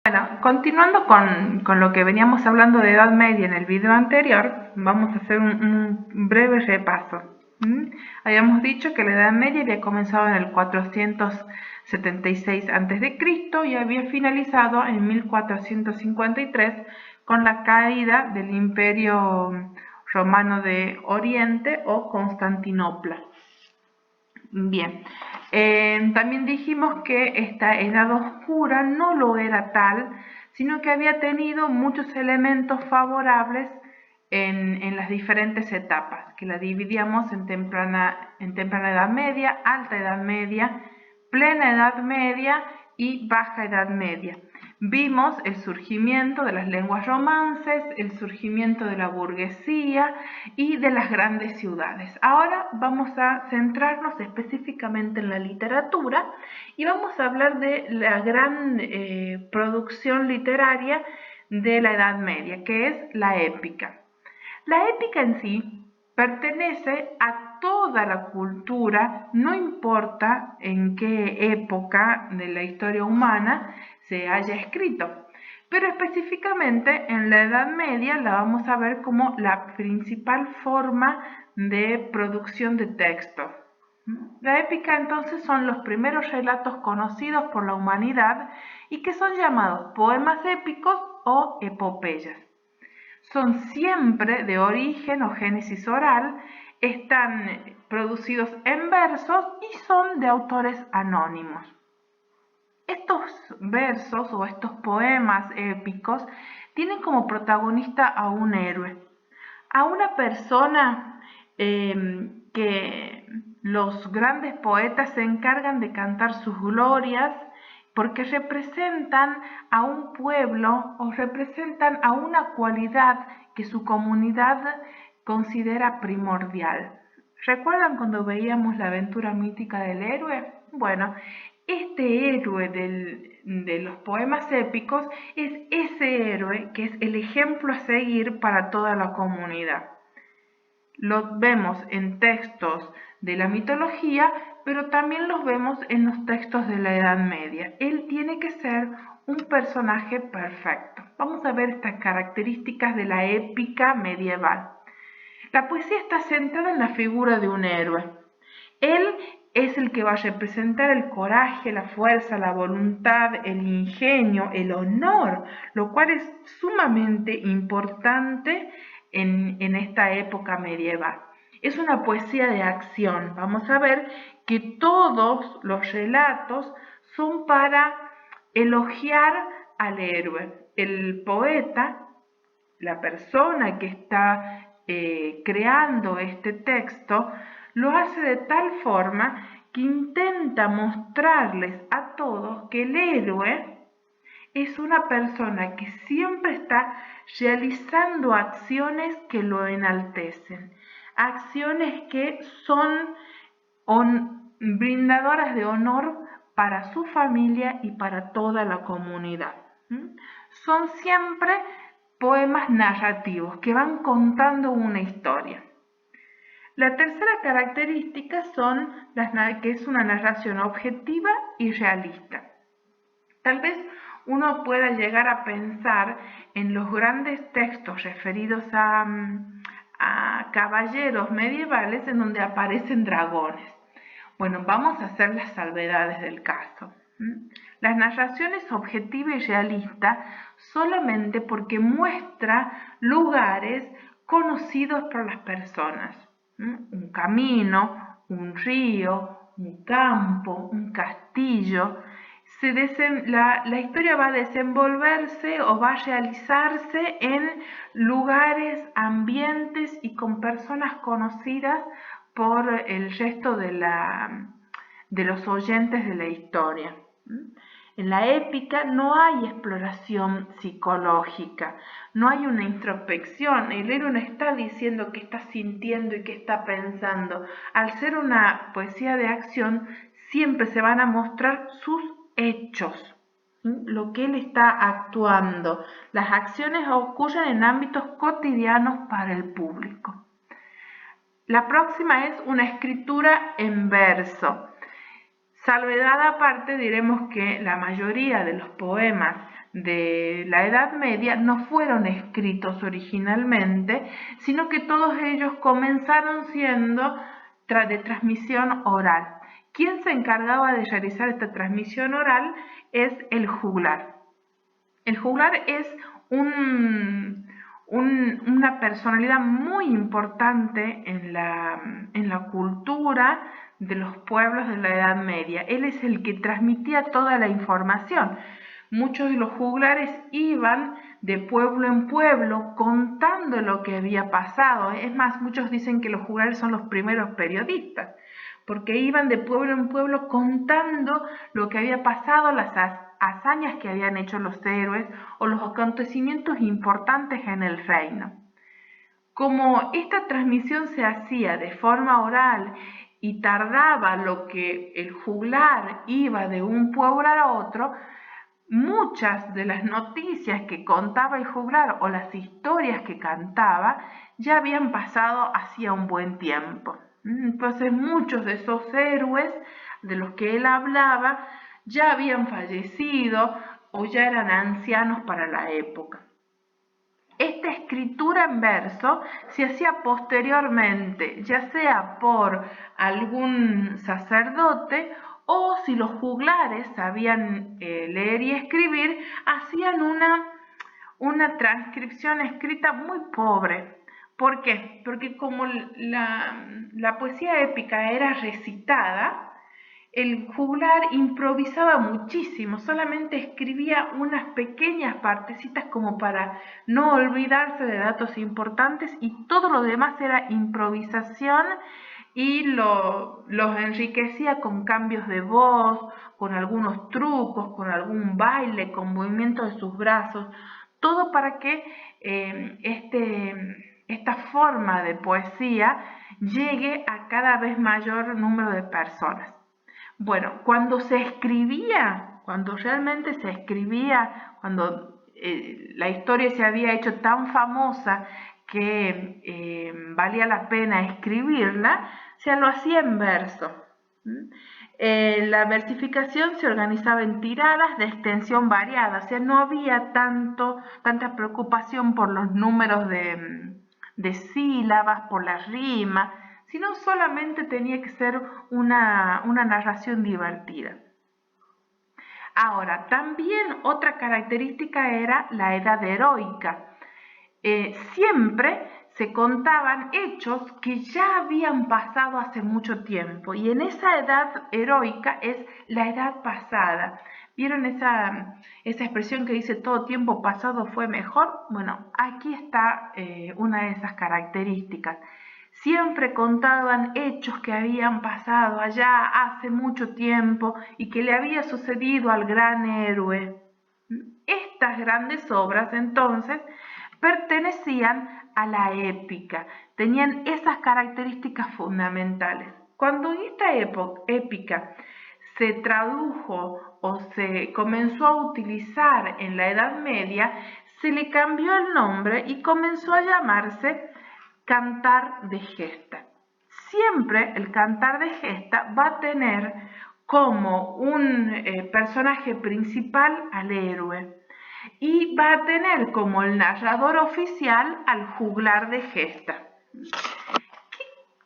Bueno, continuando con lo que veníamos hablando de Edad Media en el video anterior, vamos a hacer un breve repaso. Habíamos dicho que la Edad Media había comenzado en el 476 a.C. y había finalizado en 1453 con la caída del Imperio Romano de Oriente o Constantinopla. Bien, también dijimos que esta edad oscura no lo era tal, sino que había tenido muchos elementos favorables en las diferentes etapas, que la dividíamos en temprana edad media, alta edad media, plena edad media y baja edad media. Vimos el surgimiento de las lenguas romances, el surgimiento de la burguesía y de las grandes ciudades. Ahora vamos a centrarnos específicamente en la literatura y vamos a hablar de la gran producción literaria de la Edad Media, que es la épica. La épica en sí pertenece a toda la cultura, no importa en qué época de la historia humana se haya escrito, pero específicamente en la Edad Media la vamos a ver como la principal forma de producción de texto. La épica entonces son los primeros relatos conocidos por la humanidad y que son llamados poemas épicos o epopeyas. Son siempre de origen o génesis oral, están producidos en versos y son de autores anónimos. Estos versos o estos poemas épicos tienen como protagonista a un héroe, a una persona que los grandes poetas se encargan de cantar sus glorias porque representan a un pueblo o representan a una cualidad que su comunidad considera primordial. ¿Recuerdan cuando veíamos la aventura mítica del héroe? Bueno, este héroe de los poemas épicos es ese héroe que es el ejemplo a seguir para toda la comunidad. Lo vemos en textos de la mitología, pero también los vemos en los textos de la Edad Media. Él tiene que ser un personaje perfecto. Vamos a ver estas características de la épica medieval. La poesía está centrada en la figura de un héroe. Él es el que va a representar el coraje, la fuerza, la voluntad, el ingenio, el honor, lo cual es sumamente importante en esta época medieval. Es una poesía de acción. Vamos a ver que todos los relatos son para elogiar al héroe. El poeta, la persona que está creando este texto, lo hace de tal forma que intenta mostrarles a todos que el héroe es una persona que siempre está realizando acciones que lo enaltecen, acciones que son brindadoras de honor para su familia y para toda la comunidad. Son siempre poemas narrativos que van contando una historia. La tercera característica que es una narración objetiva y realista. Tal vez uno pueda llegar a pensar en los grandes textos referidos a caballeros medievales en donde aparecen dragones. Bueno, vamos a hacer las salvedades del caso. Las narraciones objetiva y realista solamente porque muestra lugares conocidos por las personas. Un camino, un río, un campo, un castillo. La historia va a desenvolverse o va a realizarse en lugares, ambientes y con personas conocidas por el resto de los oyentes de la historia. En la épica no hay exploración psicológica, no hay una introspección. El héroe no está diciendo qué está sintiendo y qué está pensando. Al ser una poesía de acción, siempre se van a mostrar sus hechos, lo que él está actuando. Las acciones ocurren en ámbitos cotidianos para el público. La próxima es una escritura en verso. Salvedad aparte, diremos que la mayoría de los poemas de la Edad Media no fueron escritos originalmente, sino que todos ellos comenzaron siendo de transmisión oral. Quien se encargaba de realizar esta transmisión oral es el juglar. El juglar es una personalidad muy importante en la cultura de los pueblos de la Edad Media. Él es el que transmitía toda la información. Muchos de los juglares iban de pueblo en pueblo contando lo que había pasado. Es más, muchos dicen que los juglares son los primeros periodistas, porque iban de pueblo en pueblo contando lo que había pasado, las hazañas que habían hecho los héroes o los acontecimientos importantes en el reino. Como esta transmisión se hacía de forma oral y tardaba lo que el juglar iba de un pueblo a otro, muchas de las noticias que contaba el juglar o las historias que cantaba ya habían pasado hacía un buen tiempo. Entonces muchos de esos héroes de los que él hablaba ya habían fallecido o ya eran ancianos para la época. Esta escritura en verso se hacía posteriormente, ya sea por algún sacerdote o si los juglares sabían leer y escribir, hacían una transcripción escrita muy pobre. ¿Por qué? Porque como la poesía épica era recitada, el juglar improvisaba muchísimo, solamente escribía unas pequeñas partecitas como para no olvidarse de datos importantes y todo lo demás era improvisación y los enriquecía con cambios de voz, con algunos trucos, con algún baile, con movimientos de sus brazos, todo para que esta forma de poesía llegue a cada vez mayor número de personas. Bueno, cuando se escribía, cuando realmente se escribía, cuando la historia se había hecho tan famosa que valía la pena escribirla, se lo hacía en verso. La versificación se organizaba en tiradas de extensión variada, o sea, no había tanta preocupación por los números de sílabas, por la rima, sino solamente tenía que ser una narración divertida. Ahora, también otra característica era la edad heroica. Siempre se contaban hechos que ya habían pasado hace mucho tiempo y en esa edad heroica es la edad pasada. ¿Vieron esa expresión que dice todo tiempo pasado fue mejor? Bueno, aquí está una de esas características. Siempre contaban hechos que habían pasado allá hace mucho tiempo y que le había sucedido al gran héroe. Estas grandes obras entonces pertenecían a la épica, tenían esas características fundamentales. Cuando esta épica se tradujo o se comenzó a utilizar en la Edad Media, se le cambió el nombre y comenzó a llamarse cantar de gesta. Siempre el cantar de gesta va a tener como un personaje principal al héroe y va a tener como el narrador oficial al juglar de gesta.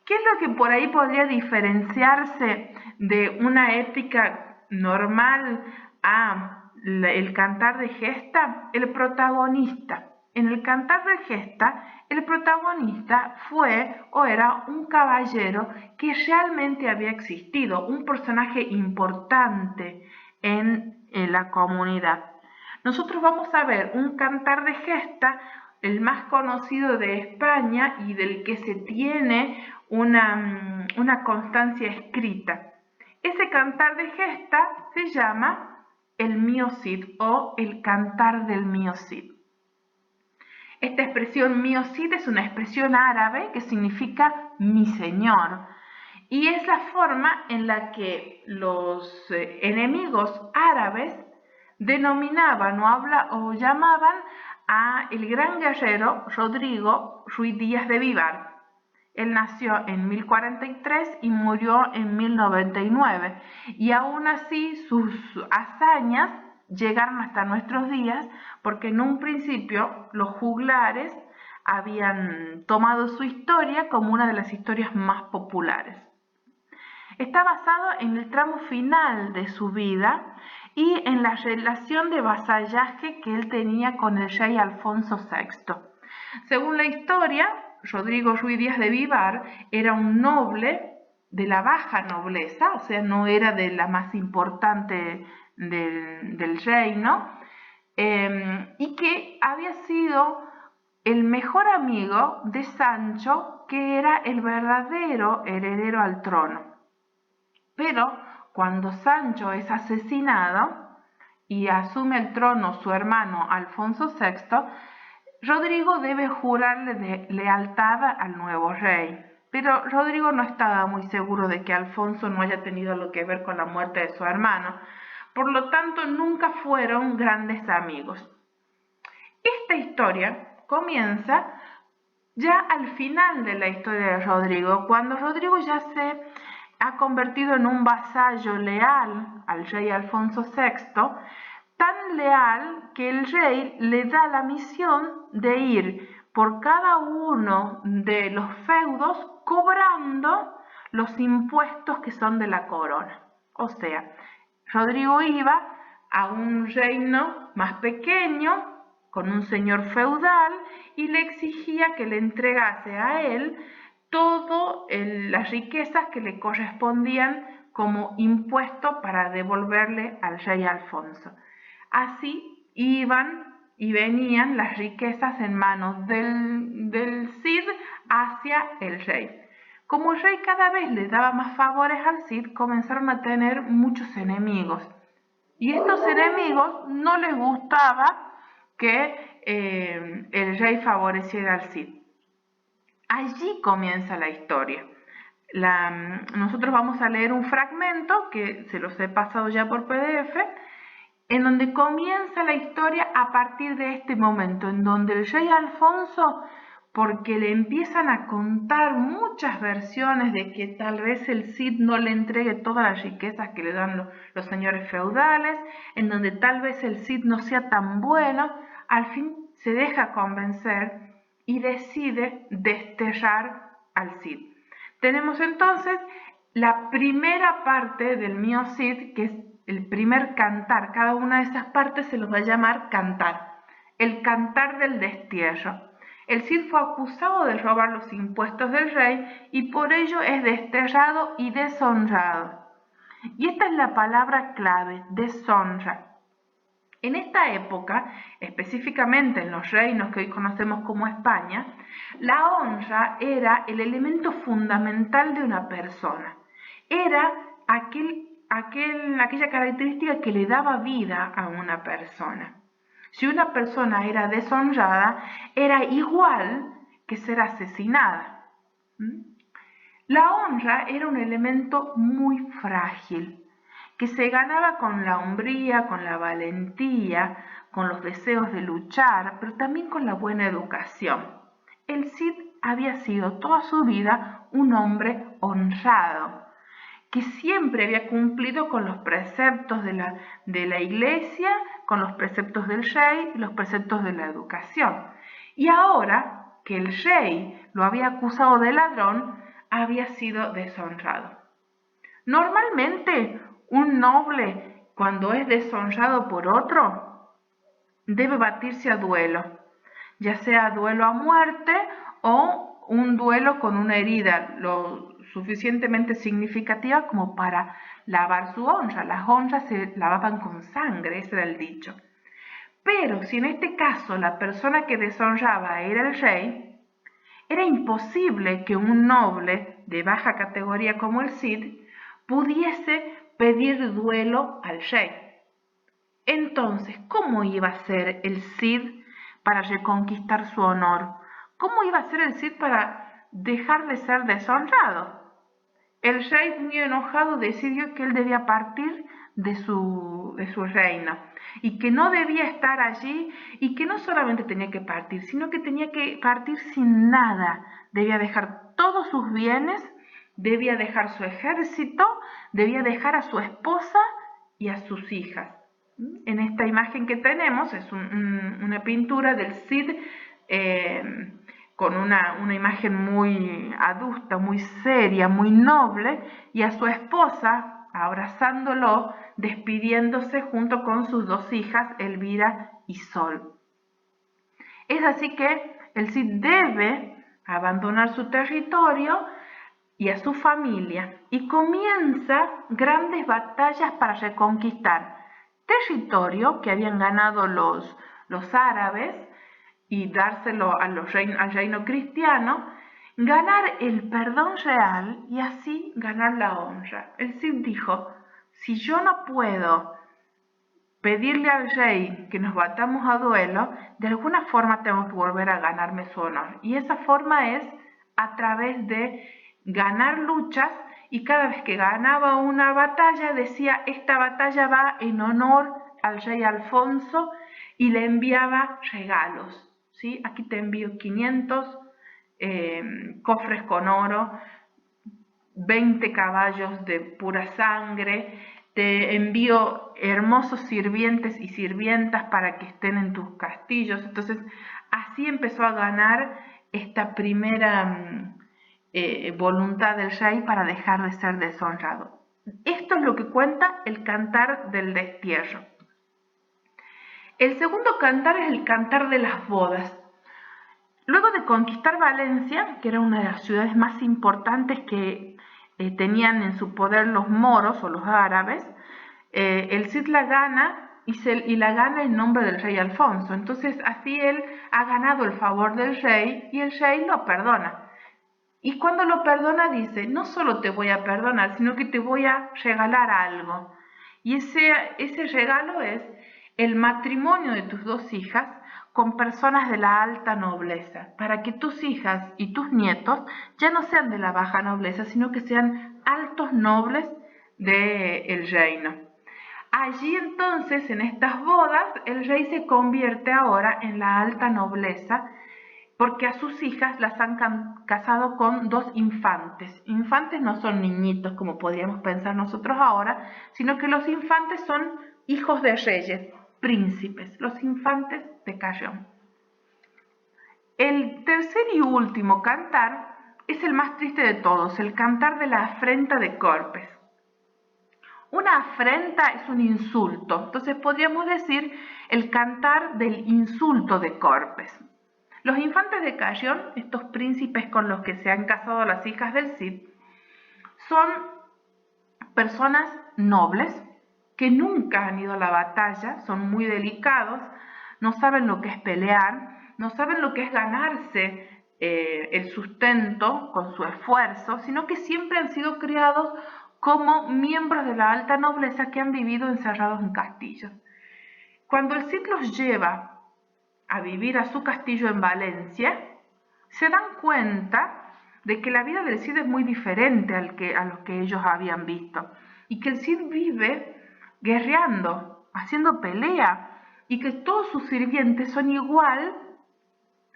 ¿Qué es lo que por ahí podría diferenciarse de una épica normal a el cantar de gesta? El protagonista. En el cantar de gesta, el protagonista fue o era un caballero que realmente había existido, un personaje importante en la comunidad. Nosotros vamos a ver un cantar de gesta, el más conocido de España y del que se tiene una constancia escrita. Ese cantar de gesta se llama el Mio Cid o el cantar del Mio Cid. Esta expresión Mio Cid es una expresión árabe que significa mi señor y es la forma en la que los enemigos árabes denominaban o llamaban a el gran guerrero Rodrigo Ruiz Díaz de Vivar. Él nació en 1043 y murió en 1099 y aún así sus hazañas llegaron hasta nuestros días, porque en un principio los juglares habían tomado su historia como una de las historias más populares. Está basado en el tramo final de su vida y en la relación de vasallaje que él tenía con el rey Alfonso VI. Según la historia, Rodrigo Ruy Díaz de Vivar era un noble de la baja nobleza, o sea, no era de la más importante del reino, y que había sido el mejor amigo de Sancho, que era el verdadero heredero al trono. Pero cuando Sancho es asesinado y asume el trono su hermano Alfonso VI, Rodrigo debe jurarle lealtad al nuevo rey. Pero Rodrigo no estaba muy seguro de que Alfonso no haya tenido algo que ver con la muerte de su hermano. Por lo tanto, nunca fueron grandes amigos. Esta historia comienza ya al final de la historia de Rodrigo, cuando Rodrigo ya se ha convertido en un vasallo leal al rey Alfonso VI, tan leal que el rey le da la misión de ir por cada uno de los feudos cobrando los impuestos que son de la corona. O sea, Rodrigo iba a un reino más pequeño, con un señor feudal, y le exigía que le entregase a él todas las riquezas que le correspondían como impuesto para devolverle al rey Alfonso. Así iban y venían las riquezas en manos del Cid hacia el rey. Como el rey cada vez le daba más favores al Cid, comenzaron a tener muchos enemigos. Y estos enemigos no les gustaba que el rey favoreciera al Cid. Allí comienza la historia. Nosotros vamos a leer un fragmento que se los he pasado ya por PDF, en donde comienza la historia a partir de este momento, en donde el rey Alfonso, porque le empiezan a contar muchas versiones de que tal vez el Cid no le entregue todas las riquezas que le dan los señores feudales, en donde tal vez el Cid no sea tan bueno, al fin se deja convencer y decide desterrar al Cid. Tenemos entonces la primera parte del Mío Cid, que es el primer cantar. Cada una de esas partes se los va a llamar cantar. El cantar del destierro. El Cid fue acusado de robar los impuestos del rey y por ello es desterrado y deshonrado. Y esta es la palabra clave, deshonra. En esta época, específicamente en los reinos que hoy conocemos como España, la honra era el elemento fundamental de una persona. Era aquella característica que le daba vida a una persona. Si una persona era deshonrada, era igual que ser asesinada. La honra era un elemento muy frágil, que se ganaba con la hombría, con la valentía, con los deseos de luchar, pero también con la buena educación. El Cid había sido toda su vida un hombre honrado, que siempre había cumplido con los preceptos de la iglesia, con los preceptos del rey y los preceptos de la educación. Y ahora que el rey lo había acusado de ladrón, había sido deshonrado. Normalmente, un noble, cuando es deshonrado por otro, debe batirse a duelo, ya sea duelo a muerte o un duelo con una herida lo suficientemente significativa como para lavar su honra. Las honras se lavaban con sangre, ese era el dicho. Pero si en este caso la persona que deshonraba era el rey, era imposible que un noble de baja categoría como el Cid pudiese pedir duelo al rey. Entonces, ¿cómo iba a ser el Cid para reconquistar su honor? ¿Cómo iba a ser el Cid para dejar de ser deshonrado? El rey, muy enojado, decidió que él debía partir de su reino y que no debía estar allí, y que no solamente tenía que partir, sino que tenía que partir sin nada. Debía dejar todos sus bienes, debía dejar su ejército, debía dejar a su esposa y a sus hijas. En esta imagen que tenemos es una pintura del Cid con una imagen muy adusta, muy seria, muy noble, y a su esposa abrazándolo, despidiéndose junto con sus dos hijas, Elvira y Sol. Es así que el Cid debe abandonar su territorio y a su familia y comienza grandes batallas para reconquistar territorio que habían ganado los árabes y dárselo al reino cristiano, ganar el perdón real y así ganar la honra. El Cid dijo, si yo no puedo pedirle al rey que nos batamos a duelo, de alguna forma tengo que volver a ganarme su honor. Y esa forma es a través de ganar luchas, y cada vez que ganaba una batalla decía, esta batalla va en honor al rey Alfonso, y le enviaba regalos. ¿Sí? Aquí te envío 500 cofres con oro, 20 caballos de pura sangre, te envío hermosos sirvientes y sirvientas para que estén en tus castillos. Entonces, así empezó a ganar esta primera voluntad del rey para dejar de ser deshonrado. Esto es lo que cuenta el cantar del destierro. El segundo cantar es el cantar de las bodas. Luego de conquistar Valencia, que era una de las ciudades más importantes que tenían en su poder los moros o los árabes, el Cid la gana y la gana en nombre del rey Alfonso. Entonces así él ha ganado el favor del rey y el rey lo perdona. Y cuando lo perdona dice, no solo te voy a perdonar, sino que te voy a regalar algo. Y ese regalo es el matrimonio de tus dos hijas con personas de la alta nobleza, para que tus hijas y tus nietos ya no sean de la baja nobleza, sino que sean altos nobles del reino. Allí entonces, en estas bodas, el rey se convierte ahora en la alta nobleza, porque a sus hijas las han casado con dos infantes. Infantes no son niñitos como podríamos pensar nosotros ahora, sino que los infantes son hijos de reyes, príncipes, los infantes de Carrión. El tercer y último cantar es el más triste de todos, el cantar de la afrenta de Corpes. Una afrenta es un insulto, entonces podríamos decir el cantar del insulto de Corpes. Los infantes de Carrión, estos príncipes con los que se han casado las hijas del Cid, son personas nobles que nunca han ido a la batalla, son muy delicados, no saben lo que es pelear, no saben lo que es ganarse el sustento con su esfuerzo, sino que siempre han sido criados como miembros de la alta nobleza que han vivido encerrados en castillos. Cuando el Cid los lleva a vivir a su castillo en Valencia, se dan cuenta de que la vida del Cid es muy diferente a lo que ellos habían visto, y que el Cid vive guerreando, haciendo pelea, y que todos sus sirvientes son igual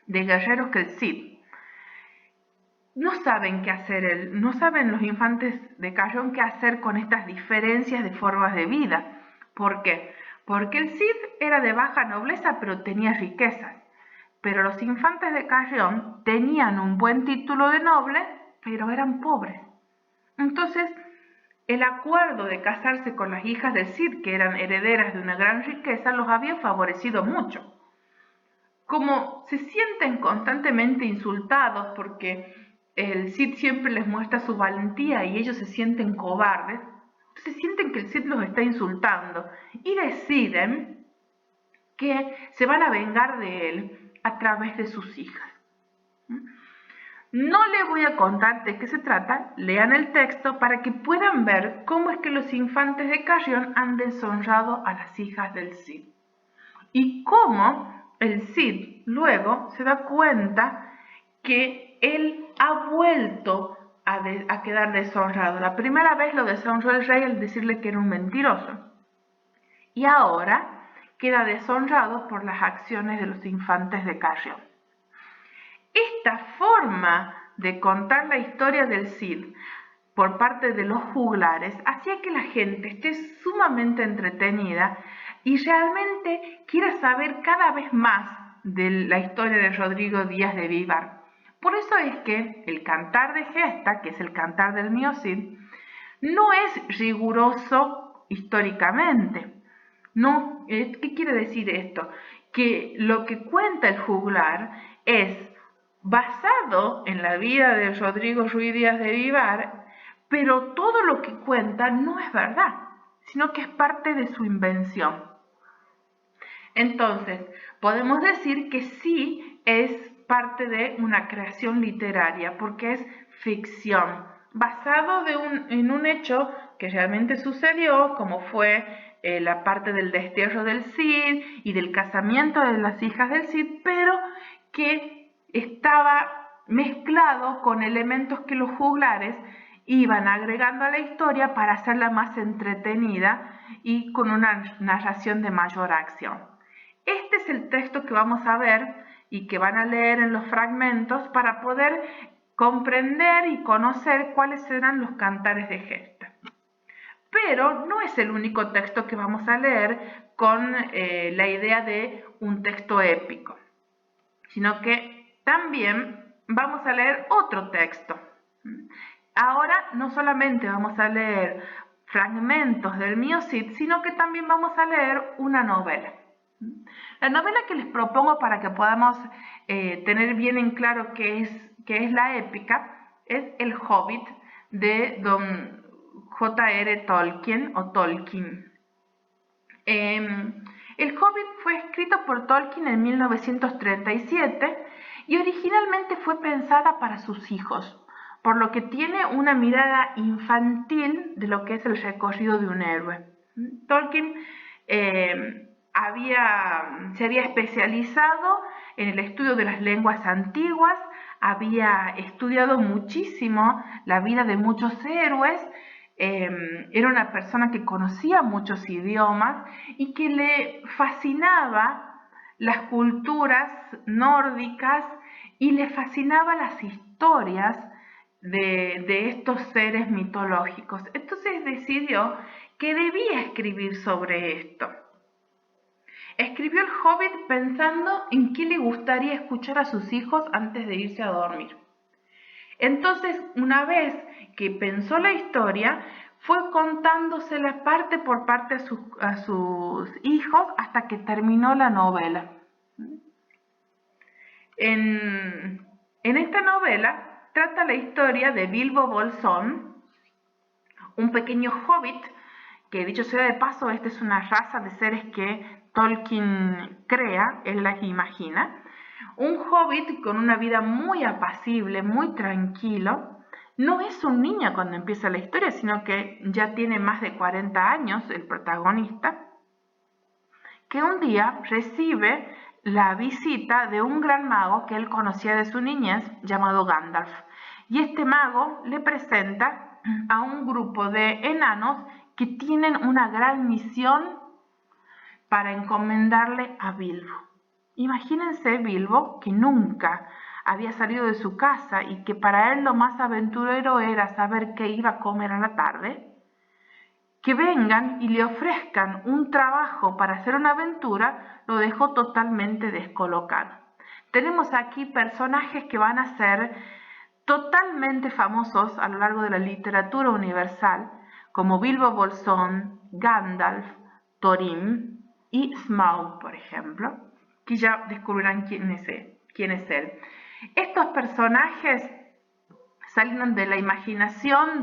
de guerreros que el Cid. No saben qué hacer, no saben los infantes de Carrión qué hacer con estas diferencias de formas de vida. ¿Por qué? Porque el Cid era de baja nobleza, pero tenía riquezas. Pero los infantes de Carrión tenían un buen título de noble, pero eran pobres. Entonces, el acuerdo de casarse con las hijas del Cid, que eran herederas de una gran riqueza, los había favorecido mucho. Como se sienten constantemente insultados porque el Cid siempre les muestra su valentía y ellos se sienten cobardes, se sienten que el Cid los está insultando y deciden que se van a vengar de él a través de sus hijas. No les voy a contar de qué se trata, lean el texto para que puedan ver cómo es que los infantes de Carrión han deshonrado a las hijas del Cid. Y cómo el Cid luego se da cuenta que él ha vuelto a quedar deshonrado. La primera vez lo deshonró el rey al decirle que era un mentiroso. Y ahora queda deshonrado por las acciones de los infantes de Carrión. Esta forma de contar la historia del Cid por parte de los juglares hacía que la gente esté sumamente entretenida y realmente quiera saber cada vez más de la historia de Rodrigo Díaz de Vivar. Por eso es que el Cantar de Gesta, que es el Cantar del Mío Cid, no es riguroso históricamente. No, ¿qué quiere decir esto? Que lo que cuenta el juglar es basado en la vida de Rodrigo Ruiz Díaz de Vivar, pero todo lo que cuenta no es verdad, sino que es parte de su invención. Entonces, podemos decir que sí es parte de una creación literaria, porque es ficción, basado en un hecho que realmente sucedió, como fue la parte del destierro del Cid y del casamiento de las hijas del Cid, pero que estaba mezclado con elementos que los juglares iban agregando a la historia para hacerla más entretenida y con una narración de mayor acción. Este es el texto que vamos a ver y que van a leer en los fragmentos para poder comprender y conocer cuáles serán los cantares de gesta. Pero no es el único texto que vamos a leer con la idea de un texto épico, sino que también vamos a leer otro texto. Ahora no solamente vamos a leer fragmentos del Mío Cid, sino que también vamos a leer una novela. La novela que les propongo para que podamos tener bien en claro qué es la épica es El Hobbit de don J.R. Tolkien o Tolkien. El Hobbit fue escrito por Tolkien en 1937 y originalmente fue pensada para sus hijos, por lo que tiene una mirada infantil de lo que es el recorrido de un héroe. Tolkien se había especializado en el estudio de las lenguas antiguas, había estudiado muchísimo la vida de muchos héroes, era una persona que conocía muchos idiomas y que le fascinaba las culturas nórdicas y le fascinaba las historias de estos seres mitológicos. Entonces decidió que debía escribir sobre esto. Escribió El Hobbit pensando en qué le gustaría escuchar a sus hijos antes de irse a dormir. Entonces, una vez que pensó la historia, fue contándosela parte por parte a sus hijos hasta que terminó la novela. En esta novela trata la historia de Bilbo Bolsón, un pequeño hobbit, que dicho sea de paso, esta es una raza de seres que Tolkien crea, él las imagina. Un hobbit con una vida muy apacible, muy tranquilo. No es un niño cuando empieza la historia, sino que ya tiene más de 40 años el protagonista, que un día recibe la visita de un gran mago que él conocía de su niñez, llamado Gandalf. Y este mago le presenta a un grupo de enanos que tienen una gran misión para encomendarle a Bilbo. Imagínense Bilbo, que nunca había salido de su casa y que para él lo más aventurero era saber qué iba a comer a la tarde, que vengan y le ofrezcan un trabajo para hacer una aventura, lo dejó totalmente descolocado. Tenemos aquí personajes que van a ser totalmente famosos a lo largo de la literatura universal, como Bilbo Bolsón, Gandalf, Thorin y Smaug, por ejemplo, que ya descubrirán quién es él. Estos personajes salieron de la imaginación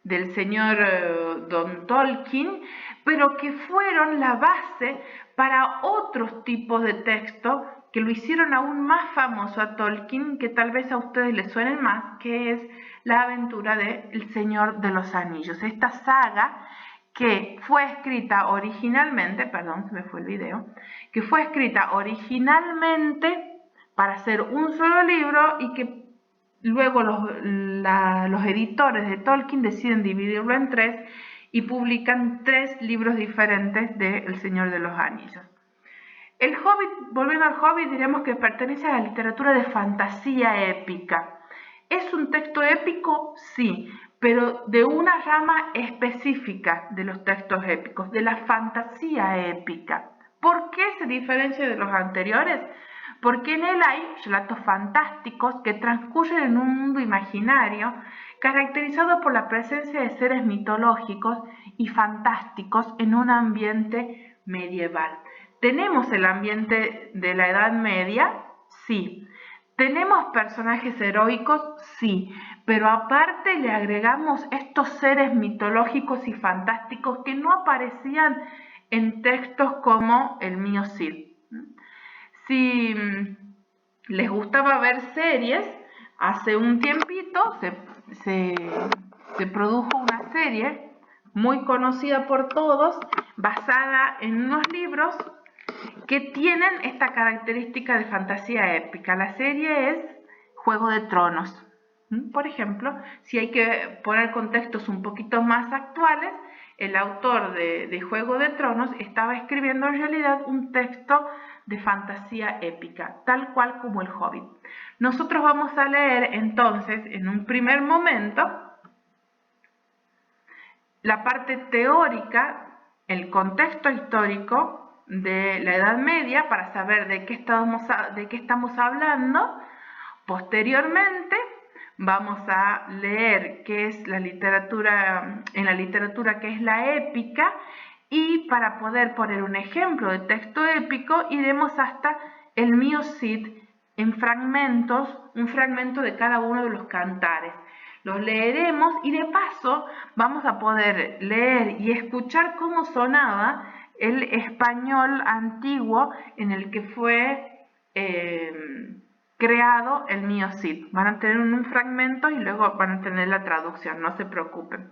del señor Don Tolkien, pero que fueron la base para otros tipos de textos que lo hicieron aún más famoso a Tolkien, que tal vez a ustedes les suenen más, que es la aventura de El Señor de los Anillos. Esta saga que fue escrita originalmente, perdón, se me fue el video, que fue escrita originalmente para hacer un solo libro y que luego los editores de Tolkien deciden dividirlo en 3 y publican 3 libros diferentes de El Señor de los Anillos. El Hobbit, volviendo al Hobbit, diremos que pertenece a la literatura de fantasía épica. ¿Es un texto épico? Sí, pero de una rama específica de los textos épicos, de la fantasía épica. ¿Por qué se diferencia de los anteriores? Porque en él hay relatos fantásticos que transcurren en un mundo imaginario caracterizado por la presencia de seres mitológicos y fantásticos en un ambiente medieval. ¿Tenemos el ambiente de la Edad Media? Sí. ¿Tenemos personajes heroicos? Sí, pero aparte le agregamos estos seres mitológicos y fantásticos que no aparecían en textos como el mío Cid. Si les gustaba ver series, hace un tiempito se produjo una serie muy conocida por todos, basada en unos libros que tienen esta característica de fantasía épica. La serie es Juego de Tronos. Por ejemplo, si hay que poner contextos un poquito más actuales, el autor de Juego de Tronos estaba escribiendo en realidad un texto de fantasía épica, tal cual como el Hobbit. Nosotros vamos a leer entonces, en un primer momento, la parte teórica, el contexto histórico de la Edad Media para saber de qué estamos hablando. Posteriormente vamos a leer qué es la literatura, en la literatura qué es la épica, y para poder poner un ejemplo de texto épico iremos hasta el mío Cid en fragmentos, un fragmento de cada uno de los cantares. Los leeremos y de paso vamos a poder leer y escuchar cómo sonaba el español antiguo en el que fue creado el mío Cid. Van a tener un fragmento y luego van a tener la traducción, no se preocupen.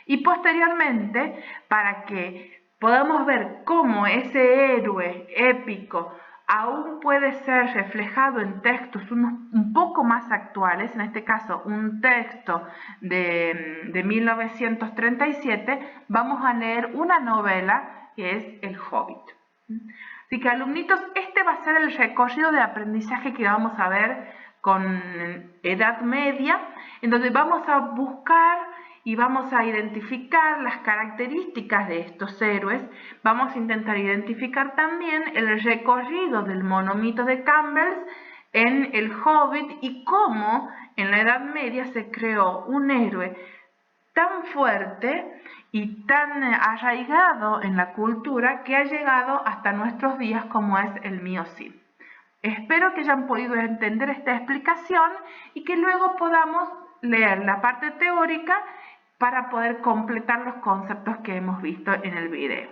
Y posteriormente, para que podamos ver cómo ese héroe épico aún puede ser reflejado en textos un poco más actuales, en este caso un texto de 1937, vamos a leer una novela que es El Hobbit. Así que, alumnitos, este va a ser el recorrido de aprendizaje que vamos a ver con Edad Media, en donde vamos a buscar y vamos a identificar las características de estos héroes. Vamos a intentar identificar también el recorrido del monomito de Campbell en El Hobbit y cómo en la Edad Media se creó un héroe tan fuerte y tan arraigado en la cultura que ha llegado hasta nuestros días como es el mío Cid. Espero que hayan podido entender esta explicación y que luego podamos leer la parte teórica para poder completar los conceptos que hemos visto en el video.